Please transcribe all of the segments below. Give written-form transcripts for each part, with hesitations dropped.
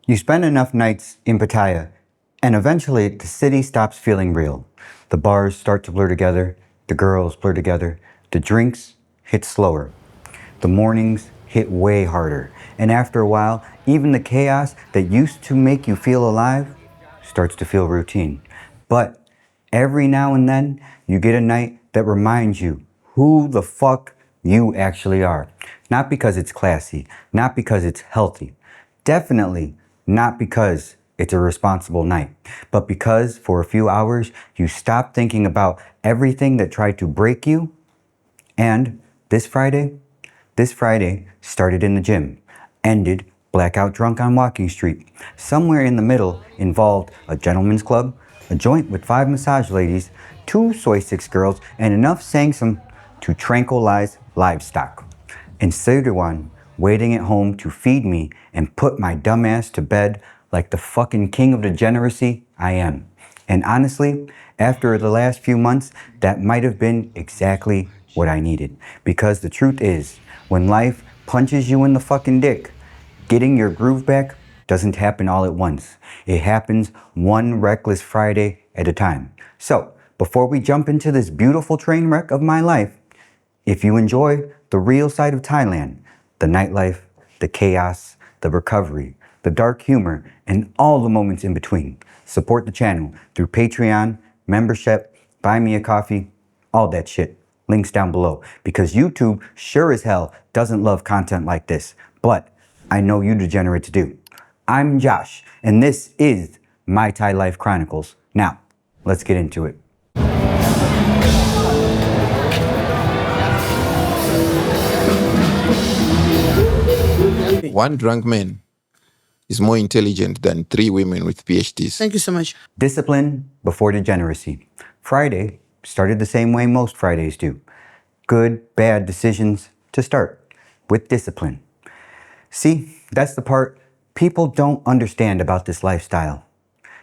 You spend enough nights in Pattaya, and eventually the city stops feeling real. The bars start to blur together, the girls blur together, the drinks hit slower, the mornings hit way harder, and after a while, even the chaos that used to make you feel alive starts to feel routine. But every now and then, you get a night that reminds you who the fuck you actually are. Not because it's classy, not because it's healthy, definitely not because it's a responsible night, but because for a few hours you stop thinking about everything that tried to break you. And this Friday started in the gym, ended blackout drunk on Walking Street. Somewhere in the middle involved a gentleman's club, a joint with 5 massage ladies, 2 soy sticks girls, and enough sangsum to tranquilize livestock. And Sirwan waiting at home to feed me and put my dumb ass to bed like the fucking king of degeneracy I am. And honestly, after the last few months, that might have been exactly what I needed. Because the truth is, when life punches you in the fucking dick, getting your groove back doesn't happen all at once. It happens one reckless Friday at a time. So, before we jump into this beautiful train wreck of my life, if you enjoy the real side of Thailand, the nightlife, the chaos, the recovery, the dark humor, and all the moments in between, support the channel through Patreon, membership, buy me a coffee, all that shit. Links down below. Because YouTube sure as hell doesn't love content like this. But I know you degenerates do. I'm Josh, and this is My Thai Life Chronicles. Now, let's get into it. One drunk man is more intelligent than 3 women with PhDs. Thank you so much. Discipline before degeneracy. Friday started the same way most Fridays do. Good, bad decisions to start with discipline. See, that's the part people don't understand about this lifestyle.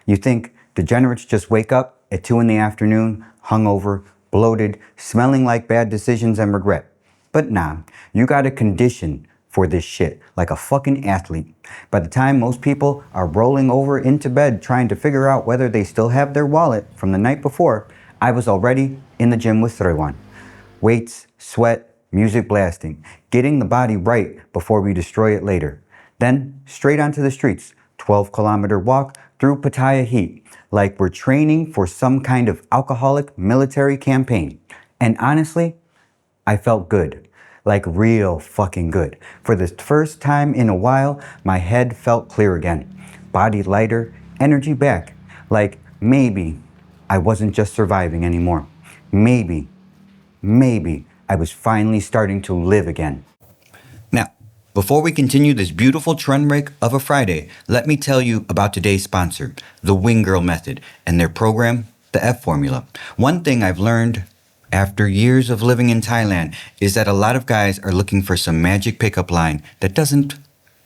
You think degenerates just wake up at 2 in the afternoon, hungover, bloated, smelling like bad decisions and regret. But nah, you gotta condition for this shit like a fucking athlete. By the time most people are rolling over into bed trying to figure out whether they still have their wallet from the night before, I was already in the gym with Sirwan. Weights, sweat, music blasting, getting the body right before we destroy it later. Then straight onto the streets, 12-kilometer walk through Pattaya heat, like we're training for some kind of alcoholic military campaign. And honestly, I felt good, like real fucking good. For the first time in a while, my head felt clear again, body lighter, energy back, like maybe I wasn't just surviving anymore. Maybe I was finally starting to live again. Now, before we continue this beautiful trend break of a Friday, let me tell you about today's sponsor, the Wing Girl Method, and their program, the F Formula. One thing I've learned after years of living in Thailand is that a lot of guys are looking for some magic pickup line that doesn't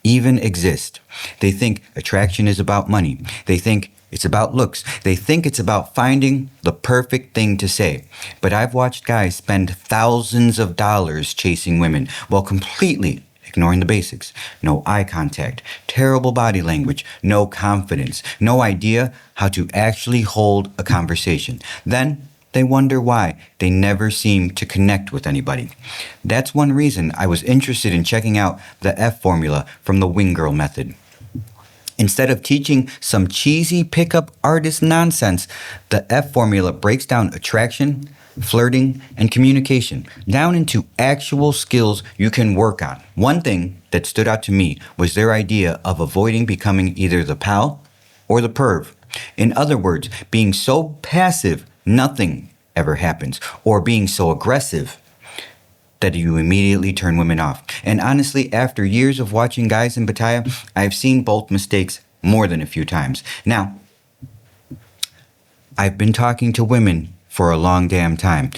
even exist. They think attraction is about money. They think it's about looks. They think it's about finding the perfect thing to say. But I've watched guys spend thousands of dollars chasing women while completely ignoring the basics. No eye contact, terrible body language, no confidence, no idea how to actually hold a conversation. Then they wonder why they never seem to connect with anybody. That's one reason I was interested in checking out the F Formula from the Wing Girl Method. Instead of teaching some cheesy pickup artist nonsense, the F Formula breaks down attraction, flirting, and communication down into actual skills you can work on. One thing that stood out to me was their idea of avoiding becoming either the pal or the perv. In other words, being so passive nothing ever happens, or being so aggressive that you immediately turn women off. And honestly, after years of watching guys in Pattaya, I've seen both mistakes more than a few times. Now, I've been talking to women for a long damn time,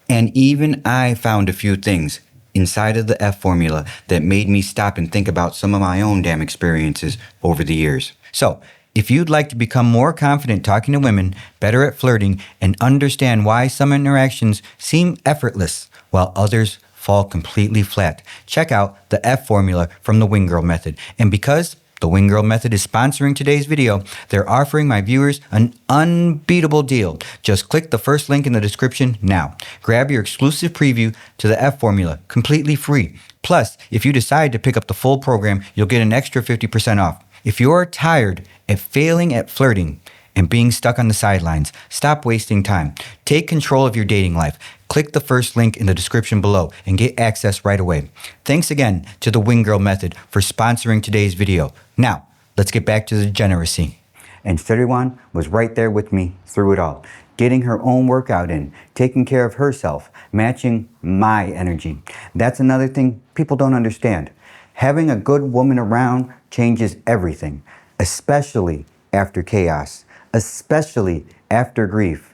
and even I found a few things inside of the F Formula that made me stop and think about some of my own damn experiences over the years. So, if you'd like to become more confident talking to women, better at flirting, and understand why some interactions seem effortless while others fall completely flat, check out the F Formula from the Wing Girl Method. And because The Wing Girl Method is sponsoring today's video. They're offering my viewers an unbeatable deal. Just click the first link in the description now. Grab your exclusive preview to the F formula completely free. Plus, if you decide to pick up the full program, you'll get an extra 50% off. If you're tired of failing at flirting and being stuck on the sidelines, stop wasting time. Take control of your dating life. Click the first link in the description below and get access right away. Thanks again to the Wing Girl Method for sponsoring today's video. Now, let's get back to the degeneracy. And Siriwan was right there with me through it all, getting her own workout in, taking care of herself, matching my energy. That's another thing people don't understand. Having a good woman around changes everything, especially after chaos, especially after grief.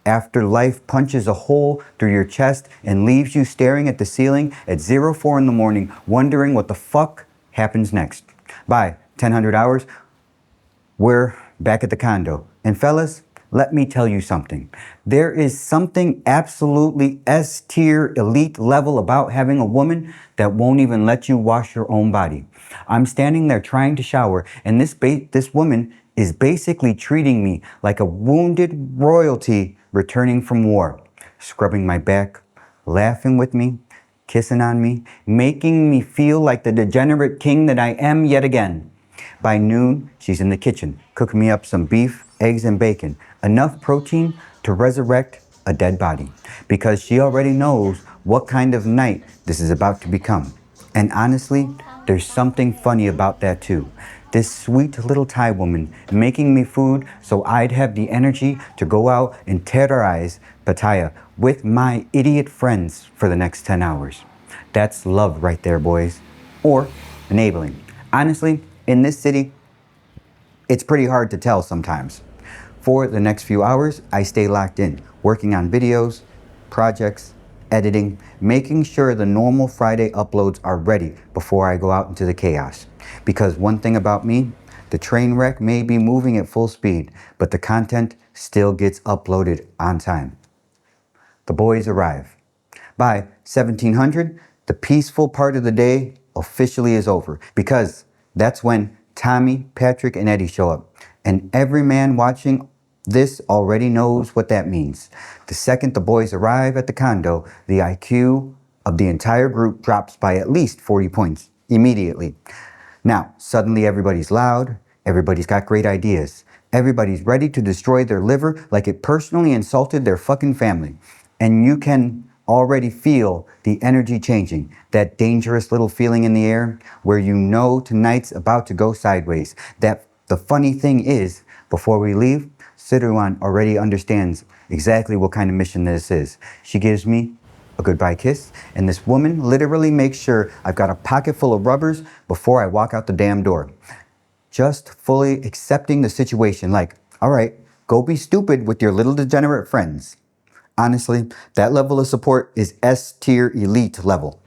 After life punches a hole through your chest and leaves you staring at the ceiling at 04 in the morning, wondering what the fuck happens next. By 1000 hours, we're back at the condo. And fellas, let me tell you something. There is something absolutely S-tier elite level about having a woman that won't even let you wash your own body. I'm standing there trying to shower, and this woman is basically treating me like a wounded royalty returning from war, scrubbing my back, laughing with me, kissing on me, making me feel like the degenerate king that I am yet again. By noon, she's in the kitchen, cooking me up some beef, eggs, and bacon, enough protein to resurrect a dead body, because she already knows what kind of night this is about to become. And honestly, there's something funny about that too. This sweet little Thai woman making me food so I'd have the energy to go out and terrorize Pattaya with my idiot friends for the next 10 hours. That's love right there, boys. Or enabling. Honestly, in this city, it's pretty hard to tell sometimes. For the next few hours, I stay locked in, working on videos, projects, editing, making sure the normal Friday uploads are ready before I go out into the chaos. Because one thing about me, the train wreck may be moving at full speed, but the content still gets uploaded on time. The boys arrive. By 1700, the peaceful part of the day officially is over, because that's when Tommy, Patrick, and Eddie show up. And every man watching this already knows what that means. The second the boys arrive at the condo, the IQ of the entire group drops by at least 40 points immediately. Now, suddenly everybody's loud, everybody's got great ideas, everybody's ready to destroy their liver like it personally insulted their fucking family. And you can already feel the energy changing, that dangerous little feeling in the air where you know tonight's about to go sideways. That the funny thing is, before we leave, Siruan already understands exactly what kind of mission this is. She gives me a goodbye kiss, and this woman literally makes sure I've got a pocket full of rubbers before I walk out the damn door. Just fully accepting the situation like, all right, go be stupid with your little degenerate friends. Honestly, that level of support is S-tier elite level.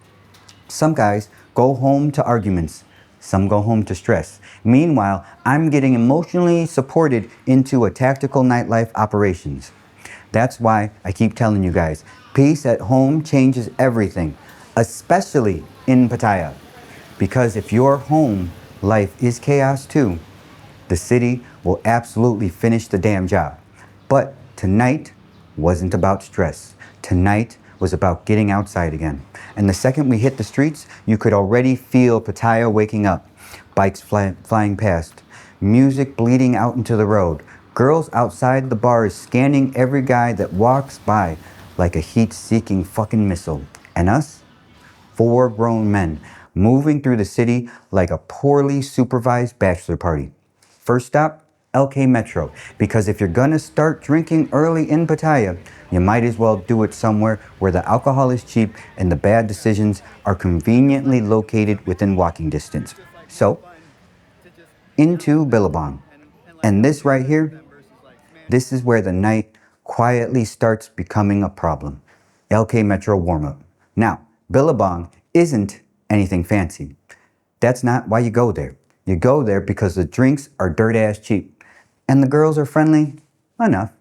Some guys go home to arguments. Some go home to stress. Meanwhile, I'm getting emotionally supported into a tactical nightlife operations. That's why I keep telling you guys, peace at home changes everything, especially in Pattaya. Because if your home life is chaos too, the city will absolutely finish the damn job. But tonight wasn't about stress. Tonight was about getting outside again. And the second we hit the streets, you could already feel Pattaya waking up. Bikes flying past, music bleeding out into the road, girls outside the bars scanning every guy that walks by like a heat-seeking fucking missile. And us? 4 grown men moving through the city like a poorly supervised bachelor party. First stop, LK Metro, because if you're gonna start drinking early in Pattaya, you might as well do it somewhere where the alcohol is cheap and the bad decisions are conveniently located within walking distance. So, into Billabong. And this right here, this is where the night quietly starts becoming a problem. LK Metro warm-up. Now, Billabong isn't anything fancy. That's not why you go there. You go there because the drinks are dirt-ass cheap. And the girls are friendly enough.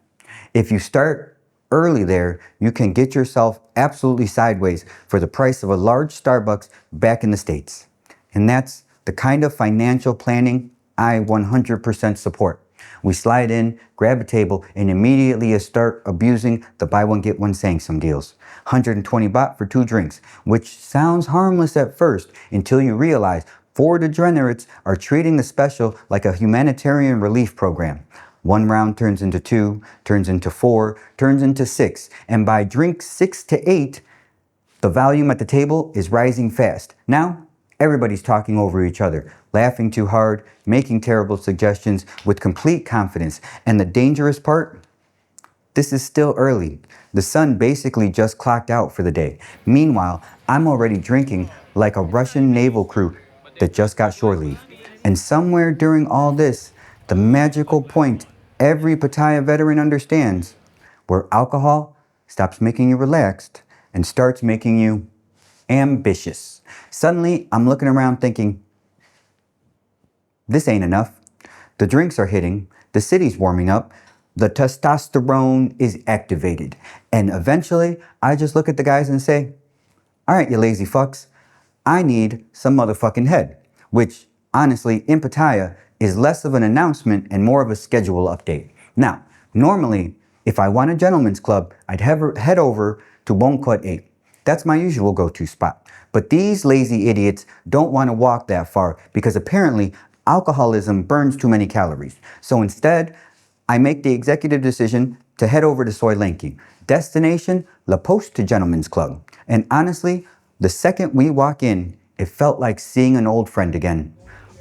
If you start early there, you can get yourself absolutely sideways for the price of a large Starbucks back in the States. And that's the kind of financial planning I 100% support. We slide in, grab a table, and immediately start abusing the buy one get one Sangsum deals. 120 baht for 2 drinks, which sounds harmless at first until you realize 4 degenerates are treating the special like a humanitarian relief program. 1 round turns into 2, turns into 4, turns into 6, and by drink 6 to 8, the volume at the table is rising fast. Now, everybody's talking over each other, laughing too hard, making terrible suggestions with complete confidence. And the dangerous part? This is still early. The sun basically just clocked out for the day. Meanwhile, I'm already drinking like a Russian naval crew that just got shore leave. And somewhere during all this, the magical point every Pattaya veteran understands, where alcohol stops making you relaxed and starts making you ambitious. Suddenly, I'm looking around thinking, this ain't enough. The drinks are hitting, the city's warming up, the testosterone is activated. And eventually, I just look at the guys and say, all right, you lazy fucks, I need some motherfucking head. Which, honestly, in Pattaya, is less of an announcement and more of a schedule update. Now, normally, if I want a gentleman's club, I'd head over to Bongkot 8. That's my usual go-to spot. But these lazy idiots don't want to walk that far because apparently alcoholism burns too many calories. So instead, I make the executive decision to head over to Soy Lanky. Destination, La Poste Gentlemen's Club. And honestly, the second we walk in, it felt like seeing an old friend again.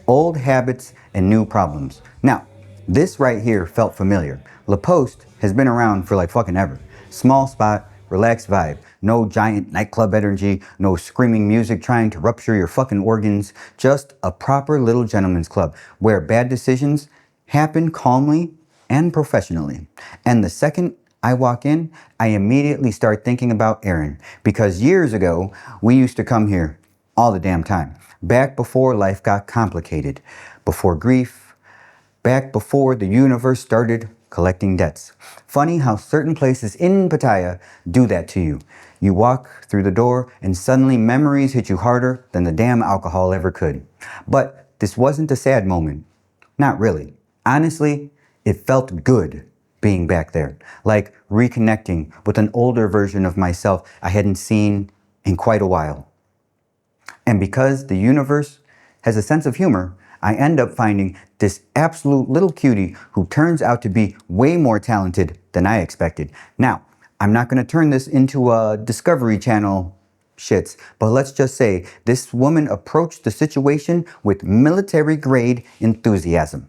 Old habits and new problems. Now, this right here felt familiar. La Poste has been around for like fucking ever. Small spot, relaxed vibe. No giant nightclub energy, no screaming music trying to rupture your fucking organs. Just a proper little gentleman's club where bad decisions happen calmly and professionally. And the second I walk in, I immediately start thinking about Aaron. Because years ago, we used to come here all the damn time. Back before life got complicated. Before grief. Back before the universe started collecting debts. Funny how certain places in Pattaya do that to you. You walk through the door and suddenly memories hit you harder than the damn alcohol ever could. But this wasn't a sad moment. Not really. Honestly, it felt good being back there. Like reconnecting with an older version of myself I hadn't seen in quite a while. And because the universe has a sense of humor, I end up finding this absolute little cutie who turns out to be way more talented than I expected. Now, I'm not going to turn this into a Discovery Channel shits, but let's just say this woman approached the situation with military grade enthusiasm.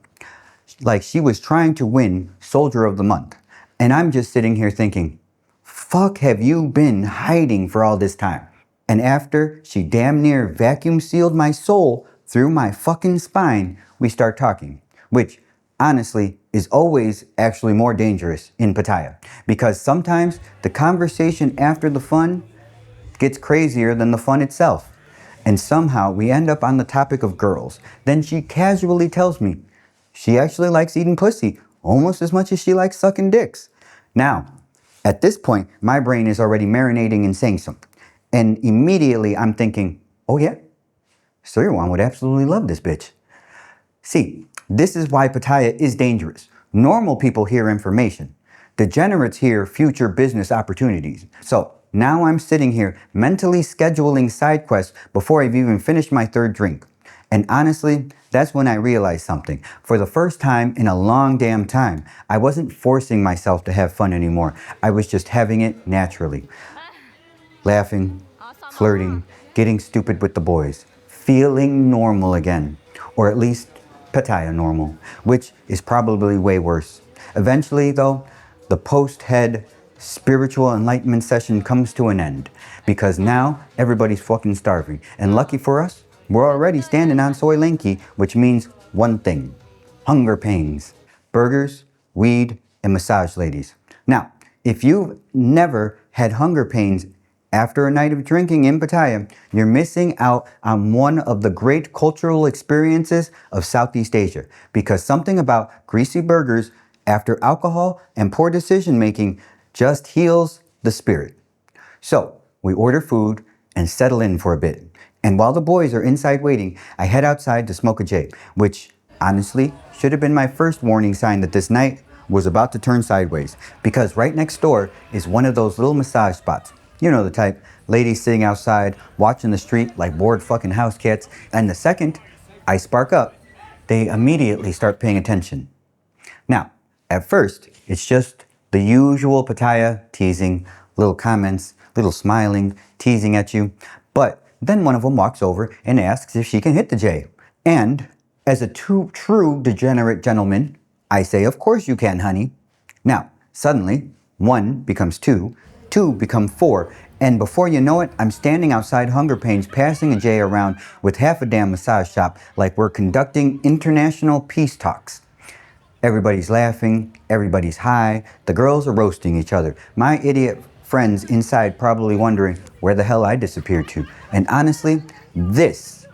Like she was trying to win Soldier of the Month. And I'm just sitting here thinking, fuck have you been hiding for all this time? And after she damn near vacuum sealed my soul through my fucking spine, we start talking. Which, honestly, is always actually more dangerous in Pattaya. Because sometimes the conversation after the fun gets crazier than the fun itself. And somehow we end up on the topic of girls. Then she casually tells me she actually likes eating pussy almost as much as she likes sucking dicks. Now, at this point, my brain is already marinating in saying something. And immediately I'm thinking, oh yeah, Suryawan would absolutely love this bitch. See, this is why Pattaya is dangerous. Normal people hear information. Degenerates hear future business opportunities. So now I'm sitting here mentally scheduling side quests before I've even finished my 3rd drink. And honestly, that's when I realized something. For the first time in a long damn time, I wasn't forcing myself to have fun anymore. I was just having it naturally. Laughing, flirting, getting stupid with the boys. Feeling normal again. Or at least Pattaya normal, which is probably way worse. Eventually, though, the post-head spiritual enlightenment session comes to an end. Because now, everybody's fucking starving. And lucky for us, we're already standing on Soy Lanky, which means one thing. Hunger pains. Burgers, weed, and massage ladies. Now, if you've never had hunger pains after a night of drinking in Pattaya, you're missing out on one of the great cultural experiences of Southeast Asia. Because something about greasy burgers after alcohol and poor decision making just heals the spirit. So, we order food and settle in for a bit. And while the boys are inside waiting, I head outside to smoke a J, which honestly should have been my first warning sign that this night was about to turn sideways, because right next door is one of those little massage spots. You know the type, ladies sitting outside watching the street like bored fucking house cats, and the second I spark up, they immediately start paying attention. Now, at first, it's just the usual Pattaya teasing, little comments, little smiling, teasing at you. But then one of them walks over and asks if she can hit the J. And as a true degenerate gentleman, I say, of course you can, honey. Now, suddenly, 1 becomes 2, 2 become 4, and before you know it, I'm standing outside Hunger Pains passing a J around with half a damn massage shop like we're conducting international peace talks. Everybody's laughing, everybody's high, the girls are roasting each other. My idiot friends inside probably wondering where the hell I disappeared to. And honestly, this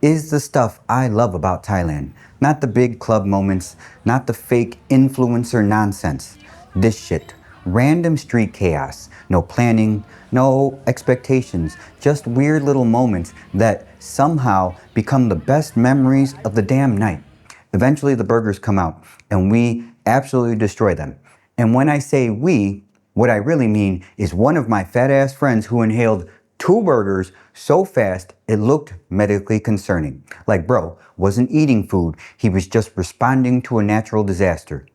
is the stuff I love about Thailand. Not the big club moments, not the fake influencer nonsense. This shit. Random street chaos. No planning, no expectations. Just weird little moments that somehow become the best memories of the damn night. Eventually the burgers come out and we absolutely destroy them. And when I say we, what I really mean is one of my fat ass friends who inhaled 2 burgers so fast it looked medically concerning. Like bro wasn't eating food, he was just responding to a natural disaster.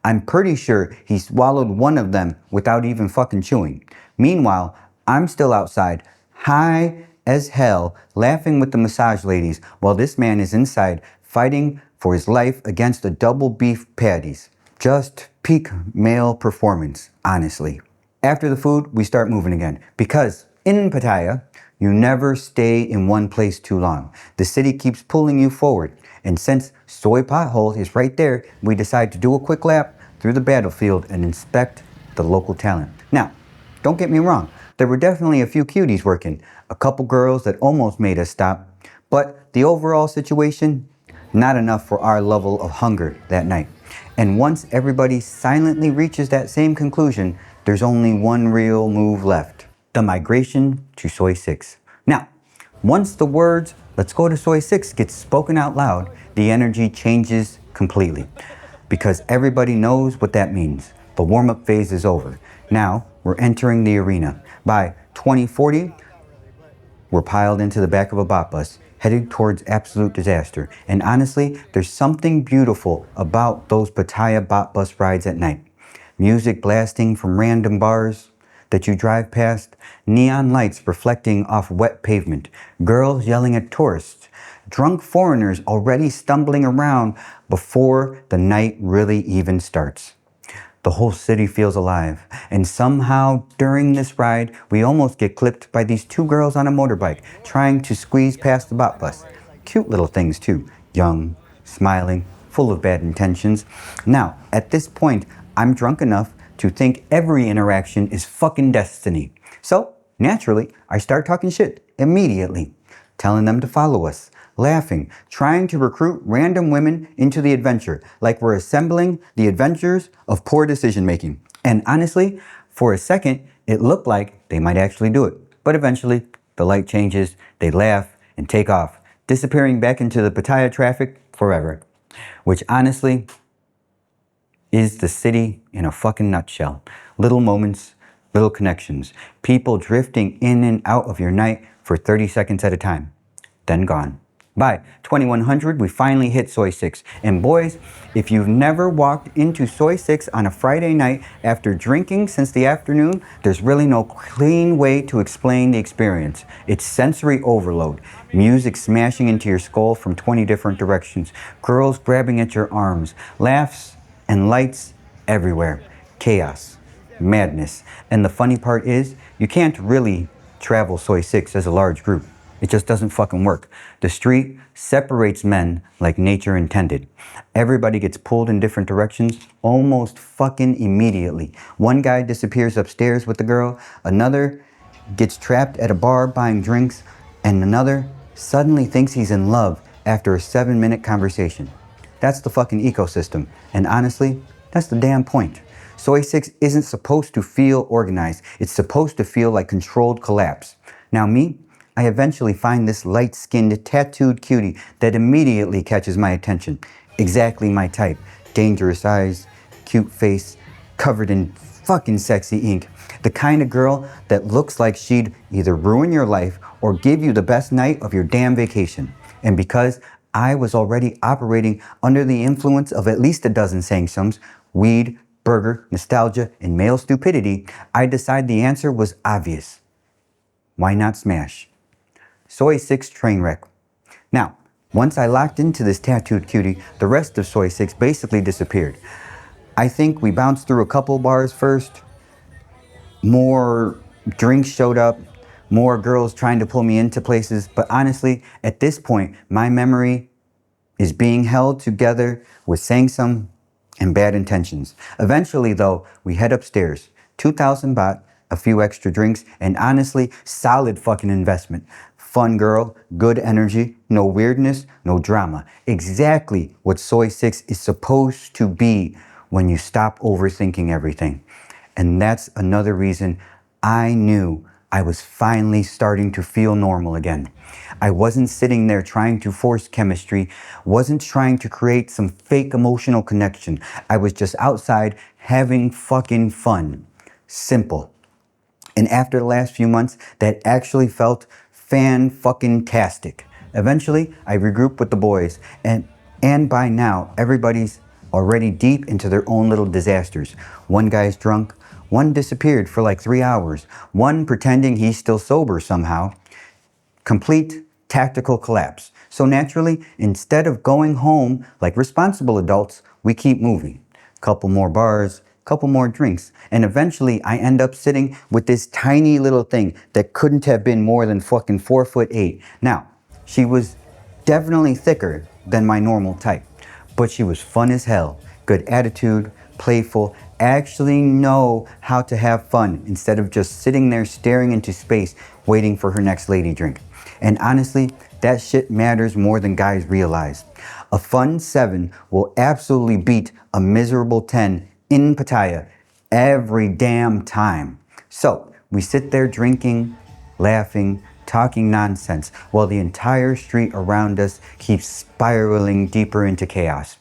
I'm pretty sure he swallowed one of them without even fucking chewing. Meanwhile, I'm still outside, high as hell, laughing with the massage ladies while this man is inside fighting for his life against the double beef patties. Just peak male performance, honestly. After the food, we start moving again. Because in Pattaya, you never stay in one place too long. The city keeps pulling you forward. And since Soy Pothole is right there, we decide to do a quick lap through the battlefield and inspect the local talent. Now, don't get me wrong, there were definitely a few cuties working. A couple girls that almost made us stop. But the overall situation, not enough for our level of hunger that night. And once everybody silently reaches that same conclusion, there's only one real move left. The migration to Soy 6. Now, once the words, let's go to Soy 6 gets spoken out loud, the energy changes completely. Because everybody knows what that means. The warm-up phase is over. Now, we're entering the arena. By 2040, we're piled into the back of a bot bus, headed towards absolute disaster. And honestly, there's something beautiful about those Pattaya bot bus rides at night. Music blasting from random bars that you drive past, neon lights reflecting off wet pavement, girls yelling at tourists, drunk foreigners already stumbling around before the night really even starts. The whole city feels alive, and somehow during this ride, we almost get clipped by these 2 girls on a motorbike trying to squeeze past the bot bus. Cute little things too, young, smiling, full of bad intentions. Now, at this point, I'm drunk enough to think every interaction is fucking destiny. So, naturally, I start talking shit immediately, telling them to follow us, laughing, trying to recruit random women into the adventure, like we're assembling the adventures of poor decision making. And honestly, for a second, it looked like they might actually do it. But eventually, the light changes, they laugh, and take off, disappearing back into the Pattaya traffic forever. Which honestly is the city in a fucking nutshell. Little moments, little connections, people drifting in and out of your night for 30 seconds at a time, then gone. By 2100, we finally hit Soy 6. And boys, if you've never walked into Soy 6 on a Friday night after drinking since the afternoon, there's really no clean way to explain the experience. It's sensory overload. Music smashing into your skull from 20 different directions. Girls grabbing at your arms. Laughs and lights everywhere. Chaos. Madness. And the funny part is, you can't really travel Soy 6 as a large group. It just doesn't fucking work. The street separates men like nature intended. Everybody gets pulled in different directions almost fucking immediately. One guy disappears upstairs with the girl, another gets trapped at a bar buying drinks, and another suddenly thinks he's in love after a 7-minute conversation. That's the fucking ecosystem. And honestly, that's the damn point. Soy 6 isn't supposed to feel organized. It's supposed to feel like controlled collapse. Now me, I eventually find this light-skinned, tattooed cutie that immediately catches my attention. Exactly my type. Dangerous eyes, cute face, covered in fucking sexy ink. The kind of girl that looks like she'd either ruin your life or give you the best night of your damn vacation. And because I was already operating under the influence of at least a dozen sangsums, weed, burger, nostalgia, and male stupidity, I decided the answer was obvious. Why not smash? Soy 6 train wreck. Now, once I locked into this tattooed cutie, the rest of Soy 6 basically disappeared. I think we bounced through a couple bars first, more drinks showed up, more girls trying to pull me into places, but honestly, at this point, my memory is being held together with sangsum and bad intentions. Eventually, though, we head upstairs. 2,000 baht, a few extra drinks, and honestly, solid fucking investment. Fun girl, good energy, no weirdness, no drama. Exactly what Soy 6 is supposed to be when you stop overthinking everything. And that's another reason I knew I was finally starting to feel normal again. I wasn't sitting there trying to force chemistry, wasn't trying to create some fake emotional connection. I was just outside having fucking fun. Simple. And after the last few months, that actually felt fan-fucking-tastic. Eventually, I regrouped with the boys, and by now, everybody's already deep into their own little disasters. One guy's drunk, one disappeared for like 3 hours, one pretending he's still sober somehow. Complete tactical collapse. So naturally, instead of going home like responsible adults, we keep moving. Couple more bars, couple more drinks, and eventually I end up sitting with this tiny little thing that couldn't have been more than fucking 4'8". Now, she was definitely thicker than my normal type, but she was fun as hell. Good attitude, playful, actually know how to have fun instead of just sitting there staring into space waiting for her next lady drink. And honestly, that shit matters more than guys realize. A fun 7 will absolutely beat a miserable 10 in Pattaya every damn time. So we sit there drinking, laughing, talking nonsense while the entire street around us keeps spiraling deeper into chaos.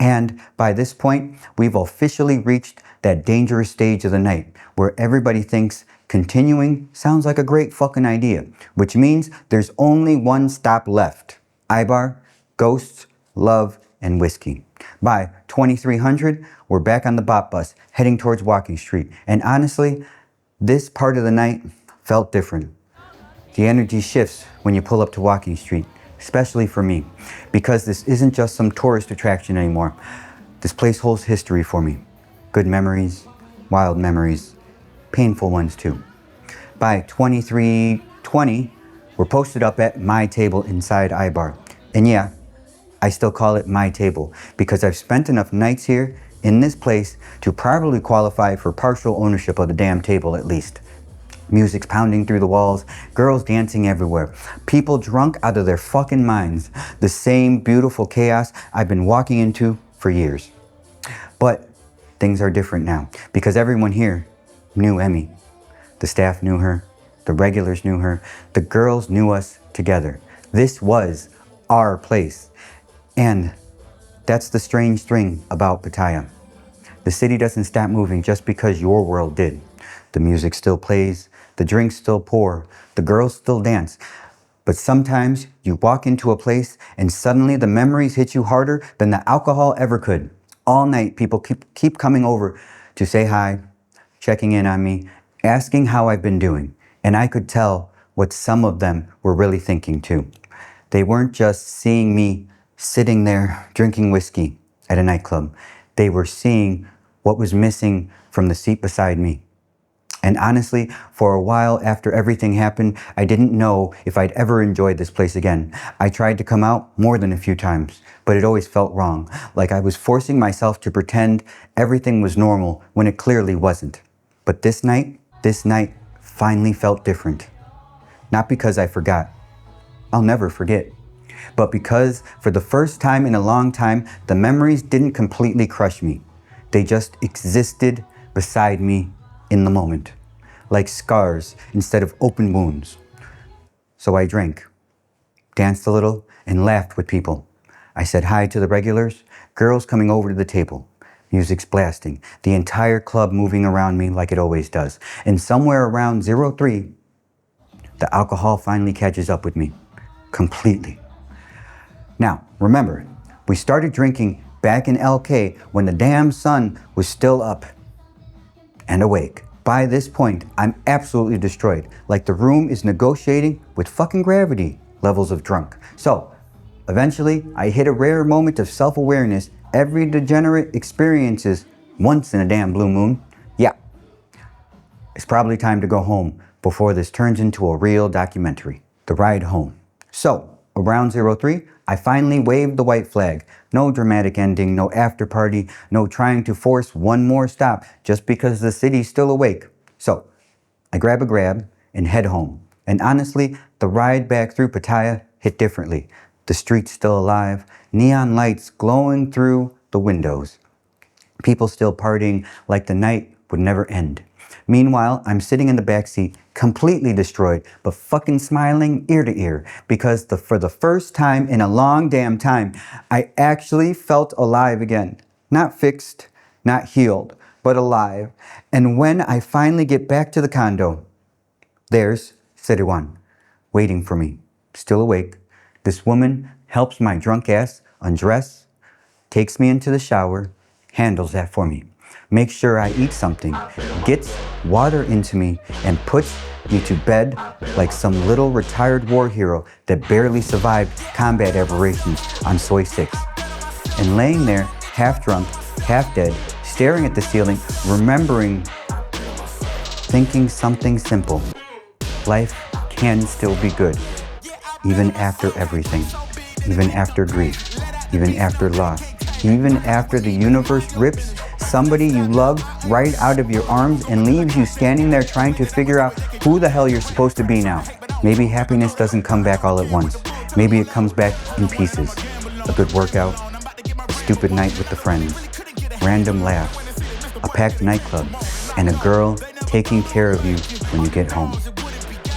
And by this point, we've officially reached that dangerous stage of the night where everybody thinks continuing sounds like a great fucking idea, which means there's only one stop left. Ibar, ghosts, love, and whiskey. By 2300, we're back on the bot bus, heading towards Walking Street. And honestly, this part of the night felt different. The energy shifts when you pull up to Walking Street, especially for me, because this isn't just some tourist attraction anymore. This place holds history for me. Good memories, wild memories, painful ones too. By 2320, we're posted up at my table inside Ibar. And yeah, I still call it my table because I've spent enough nights here in this place to probably qualify for partial ownership of the damn table at least. Music's pounding through the walls, girls dancing everywhere, people drunk out of their fucking minds. The same beautiful chaos I've been walking into for years. But things are different now because everyone here knew Emmy. The staff knew her, the regulars knew her, the girls knew us together. This was our place. And that's the strange thing about Pattaya. The city doesn't stop moving just because your world did. The music still plays, the drinks still pour, the girls still dance. But sometimes you walk into a place and suddenly the memories hit you harder than the alcohol ever could. All night people keep coming over to say hi, checking in on me, asking how I've been doing. And I could tell what some of them were really thinking too. They weren't just seeing me sitting there drinking whiskey at a nightclub. They were seeing what was missing from the seat beside me. And honestly, for a while after everything happened, I didn't know if I'd ever enjoy this place again. I tried to come out more than a few times, but it always felt wrong, like I was forcing myself to pretend everything was normal when it clearly wasn't. But this night finally felt different. Not because I forgot. I'll never forget. But because for the first time in a long time, the memories didn't completely crush me. They just existed beside me in the moment, like scars instead of open wounds. So I drank, danced a little, and laughed with people. I said hi to the regulars, girls coming over to the table. Music's blasting, the entire club moving around me like it always does. And somewhere around 03, the alcohol finally catches up with me, completely. Now, remember, we started drinking back in LK when the damn sun was still up and awake. By this point, I'm absolutely destroyed, like the room is negotiating with fucking gravity levels of drunk. So, eventually, I hit a rare moment of self-awareness every degenerate experiences once in a damn blue moon. Yeah, it's probably time to go home before this turns into a real documentary. The ride home. So, around 03, I finally waved the white flag. No dramatic ending, no after party, no trying to force one more stop just because the city's still awake. So, I grab a grab and head home. And honestly, the ride back through Pattaya hit differently. The streets still alive, neon lights glowing through the windows. People still partying like the night would never end. Meanwhile, I'm sitting in the backseat, completely destroyed, but fucking smiling ear to ear, because for the first time in a long damn time, I actually felt alive again. Not fixed, not healed, but alive. And when I finally get back to the condo, there's Siriwan, waiting for me, still awake. This woman helps my drunk ass undress, takes me into the shower, handles that for me, makes sure I eat something, gets water into me, and puts me to bed like some little retired war hero that barely survived combat aberrations on Soy 6. And laying there, half drunk, half dead, staring at the ceiling, remembering, thinking something simple. Life can still be good, even after everything, even after grief, even after loss, even after the universe rips somebody you love right out of your arms and leaves you standing there trying to figure out who the hell you're supposed to be now. Maybe happiness doesn't come back all at once. Maybe it comes back in pieces. A good workout, a stupid night with the friends, random laughs, a packed nightclub, and a girl taking care of you when you get home.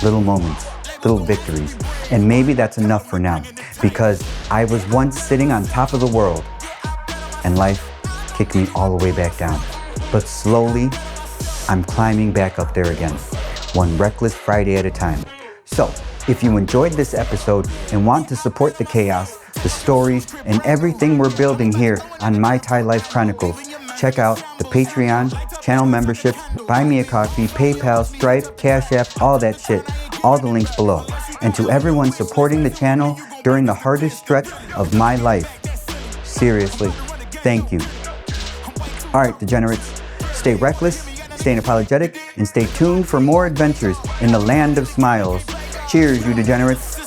Little moments, little victories. And maybe that's enough for now, because I was once sitting on top of the world, and life kicked me all the way back down. But slowly, I'm climbing back up there again, one reckless Friday at a time. So, if you enjoyed this episode and want to support the chaos, the stories, and everything we're building here on My Thai Life Chronicles, check out the Patreon, channel memberships, Buy Me a Coffee, PayPal, Stripe, Cash App, all that shit. All the links below. And to everyone supporting the channel during the hardest stretch of my life, seriously, thank you. All right, degenerates, stay reckless, stay unapologetic, and stay tuned for more adventures in the land of smiles. Cheers, you degenerates.